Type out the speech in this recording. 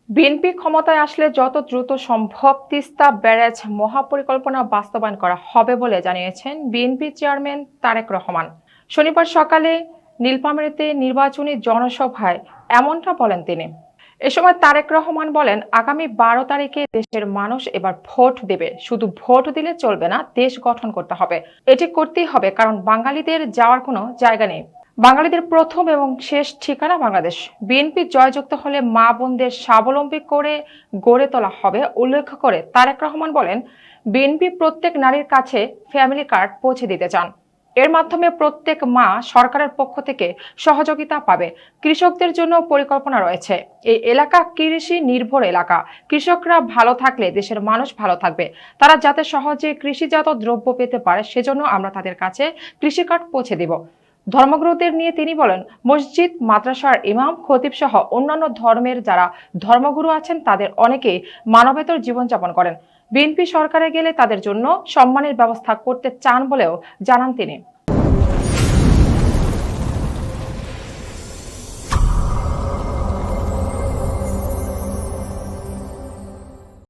BNP ক্ষমতায় আসলে যত দ্রুত সম্ভব তিস্তা ব্যারেজ মহাপরিকল্পনা বাস্তবায়ন করা হবে বলে জানিয়েছেন বিএনপি চেয়ারম্যান তারেক রহমান। শনিবার সকালে নীলফামারীতে নির্বাচনী জনসভায় এমনটা বলেন তিনি। এ সময় তারেক রহমান বলেন, আগামী 12 তারিখে দেশের মানুষ এবার ভোট দেবে। শুধু ভোট দিলে চলবে না, দেশ গঠন করতে হবে। এটি করতেই হবে, কারণ বাঙালিদের যাওয়ার কোনো জায়গা নেই। বাঙালিদের প্রথম এবং শেষ ঠিকানা বাংলাদেশ। বিএনপি জয়যুক্ত হলে মা বোনদের স্বাবলম্বী করে গড়ে তোলা হবে উল্লেখ করে তারেক রহমান বলেন, বিএনপি প্রত্যেক নারীর কাছে ফ্যামিলি কার্ড পৌঁছে দিতে চান। এর মাধ্যমে প্রত্যেক মা সরকারের পক্ষ থেকে সহযোগিতা পাবে। কৃষকদের জন্য পরিকল্পনা রয়েছে। এই এলাকা কৃষি নির্ভর এলাকা। কৃষকরা ভালো থাকলে দেশের মানুষ ভালো থাকবে। তারা যাতে সহজে কৃষিজাত দ্রব্য পেতে পারে, সেজন্য আমরা তাদের কাছে কৃষি কার্ড পৌঁছে দিব। ধর্মগুরুদের নিয়ে তিনি বলেন, মসজিদ, মাদ্রাসার ইমাম, খতিব সহ অন্যান্য ধর্মের যারা ধর্মগুরু আছেন তাদের অনেকেই মানবেতর জীবনযাপন করেন। বিএনপি সরকারে গেলে তাদের জন্য সম্মানের ব্যবস্থা করতে চান বলেও জানান তিনি।